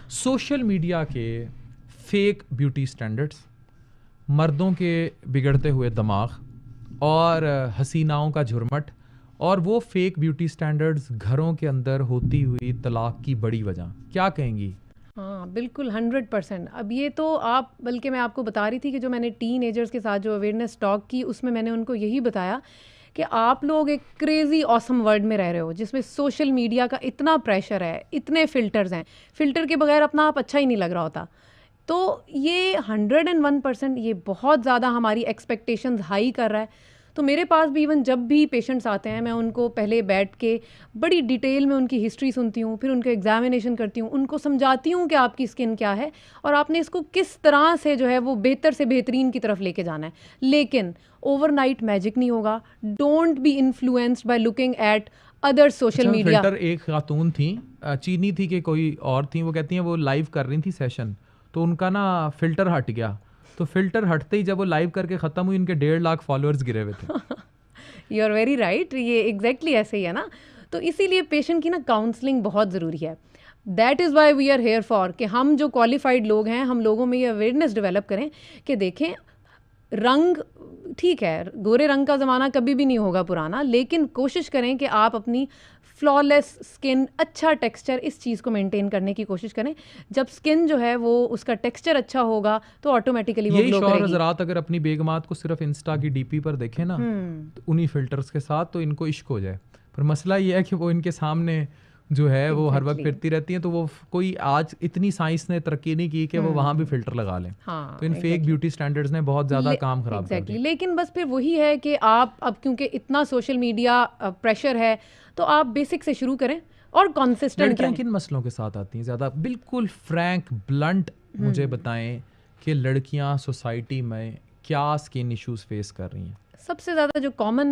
Social media के fake beauty standards, मर्दों के बिगड़ते हुए दिमाग और हसीनाओं का झुरमट, और वो फेक ब्यूटी स्टैंडर्ड्स घरों के अंदर होती हुई तलाक की बड़ी वजह, क्या कहेंगी? हाँ बिल्कुल 100%। अब ये तो आप, बल्कि मैं आपको बता रही थी कि जो मैंने टीन-एजर्स के साथ जो अवेयरनेस टॉक की, उसमें मैंने उनको यही बताया कि आप लोग एक क्रेज़ी ऑसम वर्ल्ड में रह रहे हो जिसमें सोशल मीडिया का इतना प्रेशर है, इतने फ़िल्टर्स हैं, फ़िल्टर के बगैर अपना आप अच्छा ही नहीं लग रहा होता। तो ये 101% ये बहुत ज़्यादा हमारी एक्सपेक्टेशंस हाई कर रहा है। तो मेरे पास भी इवन जब भी पेशेंट्स आते हैं, मैं उनको पहले बैठ के बड़ी डिटेल में उनकी हिस्ट्री सुनती हूँ, फिर उनका एग्जामिनेशन करती हूँ, उनको समझाती हूँ कि आपकी स्किन क्या है और आपने इसको किस तरह से जो है वो बेहतर से बेहतरीन की तरफ लेके जाना है। लेकिन ओवरनाइट मैजिक नहीं होगा। Don't be influenced by looking at other social media. Filter एक खातून थी, चीनी थी कि कोई और थी, वो कहती हैं वो लाइव कर रही थी सेशन, तो उनका ना फिल्टर हट गया, तो फिल्टर हटते ही जब वो लाइव करके ख़त्म हुई, उनके 1.5 लाख फॉलोअर्स गिरे हुए थे। यू आर वेरी राइट, ये एग्जैक्टली ऐसे ही है ना। तो इसीलिए पेशेंट की ना काउंसलिंग बहुत ज़रूरी है। That is why we are here for, कि हम जो क्वालिफाइड लोग हैं, हम लोगों में ये अवेयरनेस डेवलप करें कि देखें, रंग ठीक है, गोरे रंग का ज़माना कभी भी नहीं होगा पुराना, लेकिन कोशिश करें कि आप अपनी फ्लॉलेस स्किन, अच्छा टेक्सचर, इस चीज़ को मेंटेन करने की कोशिश करें। जब स्किन जो है वो उसका टेक्सचर अच्छा होगा तो ऑटोमेटिकली वो यही ग्लो शौहर करेगी। हजरात अगर अपनी बेगमात को सिर्फ इंस्टा की डीपी पर देखें ना, तो उन्हीं फिल्टर्स के साथ तो इनको इश्क हो जाए। पर मसला ये है कि वो इनके सामने जो है वो हर वक्त फिरती रहती हैं, तो वो कोई आज इतनी साइंस ने तरक्की नहीं की कि वो वहाँ भी फिल्टर लगा लें। हाँ, तो इन फेक ब्यूटी स्टैंडर्ड्स ने बहुत ज़्यादा काम खराब कर दिया। लेकिन बस फिर वही है कि आप अब क्योंकि इतना सोशल मीडिया प्रेशर है, तो आप बेसिक से शुरू करें और कंसिस्टेंट लड़कियां रहें। किन मसलों के साथ आती हैं ज़्यादा? बिल्कुल फ्रैंक ब्लंट मुझे बताएं कि लड़कियां सोसाइटी में क्या स्किन इश्यूज फेस कर रही हैं? सबसे ज़्यादा जो कॉमन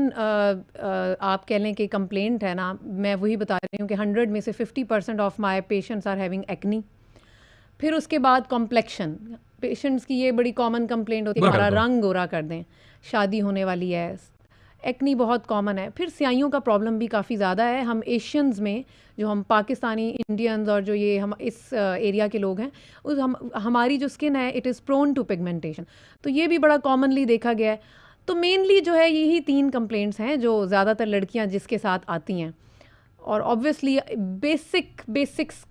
आप कह लें कि कंप्लेंट है ना, मैं वही बता रही हूँ कि 100 में से 50% of my patients are having acne. फिर उसके बाद कॉम्प्लेक्शन, पेशेंट्स की ये बड़ी कॉमन कंप्लेंट होती है, हमारा रंग गोरा कर दें, शादी होने वाली है, एक्नी बहुत कॉमन है। फिर स्याहियों का प्रॉब्लम भी काफ़ी ज़्यादा है। हम एशियंस में, जो हम पाकिस्तानी, इंडियंस और जो ये हम इस एरिया के लोग हैं, उस हमारी जो स्किन है it is prone to pigmentation, तो ये भी बड़ा कॉमनली देखा गया है। तो मेनली जो है यही 3 कंप्लेंट्स हैं जो ज़्यादातर लड़कियां जिसके साथ आती हैं। और ऑब्वियसली बेसिक्स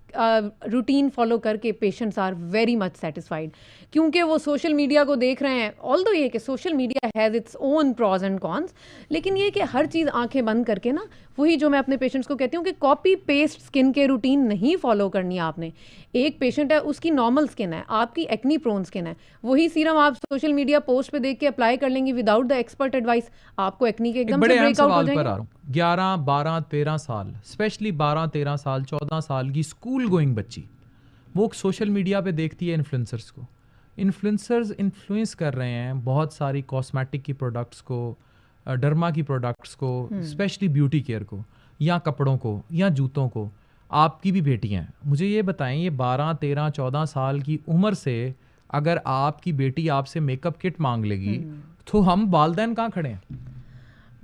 रूटीन फॉलो करके patients are very much satisfied, क्योंकि वो सोशल मीडिया को देख रहे हैं। ऑल्दो ये कि social media has its own pros and cons, लेकिन ये कि हर चीज़ आंखें बंद करके ना, वही जो मैं अपने पेशेंट्स को कहती हूँ कि कॉपी पेस्ट स्किन के रूटीन नहीं फॉलो करनी है आपने। एक पेशेंट है, उसकी नॉर्मल स्किन है, आपकी एक्नी प्रोन स्किन है, वही सीरम आप सोशल मीडिया पोस्ट पे देख के अप्लाई कर लेंगी विदाउट द एक्सपर्ट एडवाइस, आपको एक्नी के एकदम से ब्रेकआउट हो जाएंगे। 11, 12, 13 साल, स्पेशली 12, 13 साल, 14 साल की स्कूल गोइंग बच्ची, वो सोशल मीडिया पे देखती है इन्फ्लुएंसर्स को। इन्फ्लुएंसर्स इन्फ्लुएंस कर रहे हैं बहुत सारी कॉस्मेटिक की प्रोडक्ट्स को, डर्मा की प्रोडक्ट्स को, स्पेशली ब्यूटी केयर को, या कपड़ों को, या जूतों को। आपकी भी बेटियां हैं, मुझे ये बताएं, ये 12, 13, 14 साल की उम्र से अगर आपकी बेटी आपसे मेकअप किट मांग लेगी, तो हम वालिदैन कहाँ खड़े हैं?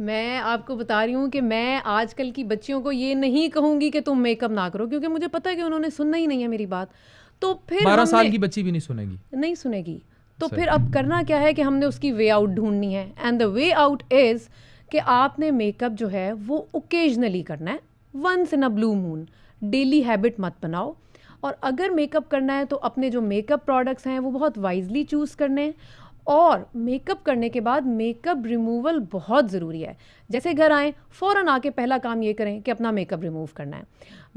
मैं आपको बता रही हूँ कि मैं आजकल की बच्चियों को ये नहीं कहूँगी कि तुम मेकअप ना करो, क्योंकि मुझे पता है कि उन्होंने सुनना ही नहीं है मेरी बात। तो फिर 12 साल की बच्ची भी नहीं सुनेगी। तो फिर अब करना क्या है कि हमने उसकी वे आउट ढूंढनी है, and the way out is कि आपने मेकअप जो है वो ओकेजनली करना है, once in a blue moon. Daily habit मत बनाओ। और अगर मेकअप करना है तो अपने जो मेकअप प्रोडक्ट्स हैं वो बहुत वाइजली चूज़ करने हैं। और मेकअप करने के बाद मेकअप रिमूवल बहुत ज़रूरी है। जैसे घर आएँ, फ़ौरन आके पहला काम ये करें कि अपना मेकअप रिमूव करना है,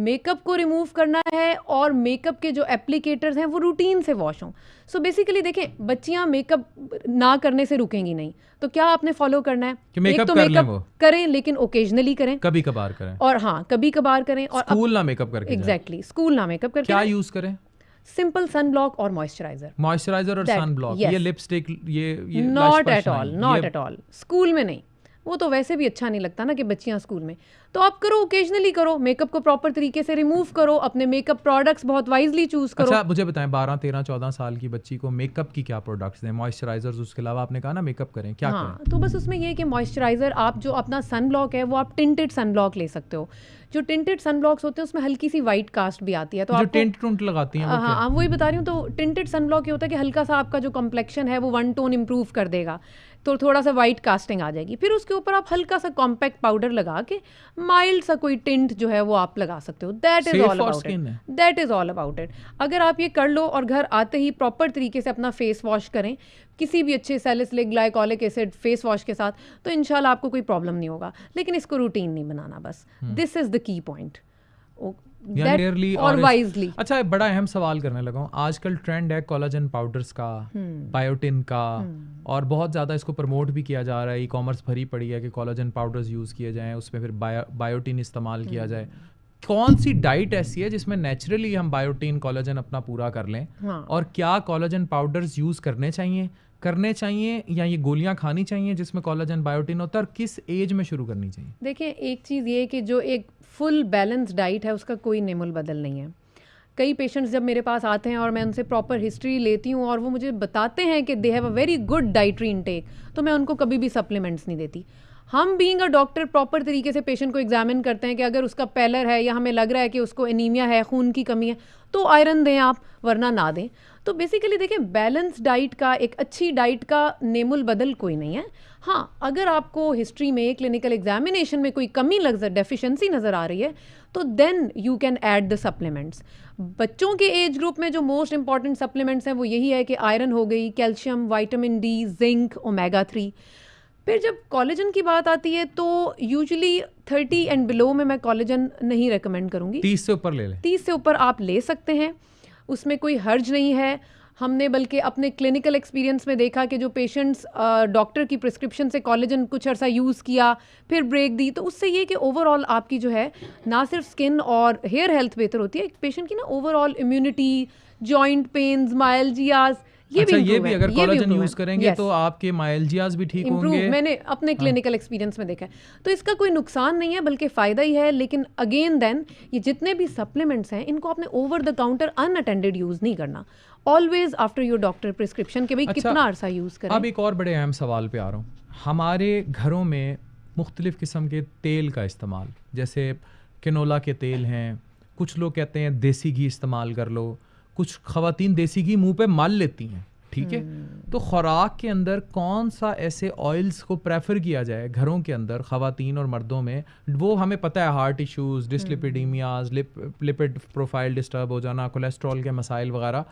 मेकअप को रिमूव करना है, और मेकअप के जो एप्लीकेटर्स हैं वो रूटीन से वॉश हों। सो बेसिकली देखें, बच्चियां मेकअप ना करने से रुकेंगी नहीं, तो क्या आपने फॉलो करना है कि मेकअप तो मेकअप करें, लेकिन ओकेजनली करें, कभी कभार करें, और हाँ कभी कभार करें, और स्कूल ना मेकअप करके एग्जैक्टली स्कूल ना मेकअप करके। क्या यूज़ करें? सिंपल सन ब्लॉक और मॉइस्चराइजर और सन ब्लॉक, ये लिपस्टिक, ये नॉट एट ऑल स्कूल में नहीं, वो तो वैसे भी अच्छा नहीं लगता ना कि बच्चियां स्कूल में। तो आप करो, ओकेजनली करो, मेकअप को प्रॉपर तरीके से रिमूव करो, अपने मेकअप प्रोडक्ट्स बहुत वाइजली चूज करो। अच्छा मुझे बताएं, 12, 13, 14 साल की बच्ची को मेकअप की क्या प्रोडक्ट्स दें? मॉइस्चराइजर्स, उसके अलावा आपने कहा ना मेकअप करें, क्या करें? तो बस उसमें ये है कि मॉइस्चराइजर, आप जो अपना सन ब्लॉक है वो आप टिंटेड सन ब्लॉक ले सकते हो। जो टिंटेड सनब्लॉक्स होते हैं उसमें हल्की सी वाइट कास्ट भी आती है, तो जो आपको टिंट टूंट लगाती हैं वो क्या? हाँ वही बता रही हूँ। तो टिंटेड सनब्लॉक ये होता है कि हल्का सा आपका जो कम्प्लेक्शन है वो 1 टोन इंप्रूव कर देगा, तो थोड़ा सा वाइट कास्टिंग आ जाएगी। फिर उसके ऊपर आप हल्का सा कॉम्पैक्ट पाउडर लगा के माइल्ड सा कोई टिंट जो है वो आप लगा सकते हो। That is all about it, that is all about it. अगर आप ये कर लो और घर आते ही प्रॉपर तरीके से अपना फेस वॉश करें किसी भी अच्छे salicylic glycolic acid face wash के साथ, तो इंशाल्लाह आपको कोई प्रॉब्लम नहीं होगा। लेकिन इसको रूटीन नहीं बनाना, बस this is the key point. और वाइजली। अच्छा, एक बड़ा अहम सवाल करने लगा हूँ। आजकल ट्रेंड है कोलाजन पाउडर्स का, बायोटिन का, और बहुत ज़्यादा इसको प्रमोट भी किया जा रहा है। ई कॉमर्स भरी पड़ी है कि कोलाजन पाउडर्स यूज़ किए जाएं, उसमें फिर बायोटिन इस्तेमाल किया जाए। कौन सी डाइट ऐसी है जिसमें नेचुरली हम बायोटिन कोलाजन अपना पूरा कर लें? और क्या कोलाजन पाउडर्स यूज़ करने चाहिए या ये गोलियां खानी चाहिए जिसमें कोलाजन बायोटिन होता है, और किस एज में शुरू करनी चाहिए? देखिए, एक चीज़ ये कि जो एक फुल बैलेंस डाइट है उसका कोई नेमुल बदल नहीं है। कई पेशेंट्स जब मेरे पास आते हैं और मैं उनसे प्रॉपर हिस्ट्री लेती हूँ और वो मुझे बताते हैं कि they have a very good dietary intake, तो मैं उनको कभी भी सप्लीमेंट्स नहीं देती। हम बीइंग अ डॉक्टर प्रॉपर तरीके से पेशेंट को एग्जामिन करते हैं कि अगर उसका पैलर है या हमें लग रहा है कि उसको एनीमिया है, खून की कमी है, तो आयरन दें आप, वरना ना दें। तो बेसिकली देखिए, बैलेंस डाइट का, एक अच्छी डाइट का नेमुल बदल कोई नहीं है। हाँ, अगर आपको हिस्ट्री में, क्लिनिकल एग्जामिनेशन में कोई कमी डेफिशिएंसी नज़र आ रही है, तो then you can add the supplements. बच्चों के एज ग्रुप में जो मोस्ट इंपॉर्टेंट सप्लीमेंट्स हैं वो यही है कि आयरन हो गई, calcium, vitamin D, zinc, omega 3। फिर जब कोलेजन की बात आती है तो यूजुअली 30 एंड बिलो में मैं कोलेजन नहीं रेकमेंड करूँगी। 30 से ऊपर ले लें? 30 से ऊपर आप ले सकते हैं, उसमें कोई हर्ज नहीं है। हमने बल्कि अपने क्लिनिकल एक्सपीरियंस में देखा कि जो पेशेंट्स डॉक्टर की प्रिस्क्रिप्शन से कोलेजन कुछ अर्सा यूज़ किया, फिर ब्रेक दी, तो उससे ये कि ओवरऑल आपकी जो है ना सिर्फ स्किन और हेयर हेल्थ बेहतर होती है, एक पेशेंट की ना ओवरऑल इम्यूनिटी, जॉइंट पेन्स, माइल्जियाज, ये भी अगर कोलाजन यूज करेंगे तो आपके माइल्जियाज भी ठीक होंगे। मैंने अपने क्लिनिकल एक्सपीरियंस में देखा है। तो इसका कोई नुकसान नहीं है बल्कि फ़ायदा ही है। लेकिन अगेन देन, ये जितने भी सप्लीमेंट्स हैं इनको आपने over the counter unattended use नहीं करना। Always after your doctor prescription के भाई कितना अरसा यूज़ करें। अब एक और बड़े अहम सवाल पे आ रहा हूँ। हमारे घरों में मुख्तलिफ़ किस्म के तेल का इस्तेमाल, जैसे कैनोला के तेल हैं, कुछ लोग कहते हैं देसी घी इस्तेमाल कर लो, कुछ ख़वातीन देसी घी मुंह पे मल लेती हैं, ठीक है। तो खुराक के अंदर कौन सा ऐसे ऑयल्स को प्रेफर किया जाए घरों के अंदर ख़वातीन और मर्दों में? वो हमें पता है heart issues, dyslipidaemias, lipid profile disturb हो जाना, कोलेस्ट्रॉल के मसाइल वगैरह,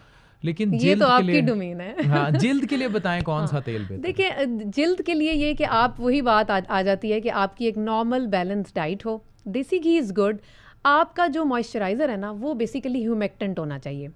लेकिन ये तो आपकी डोमेन है। हाँ, जिल्द के लिए बताएं कौन सा तेल बेहतर? देखिए, जिल्द के लिए ये कि आप, वही बात आ जाती है कि आपकी एक नॉर्मल बैलेंस डाइट हो। देसी घी इज़ गुड। आपका जो मॉइस्चराइज़र है ना वो बेसिकली ह्यूमेक्टेंट होना चाहिए।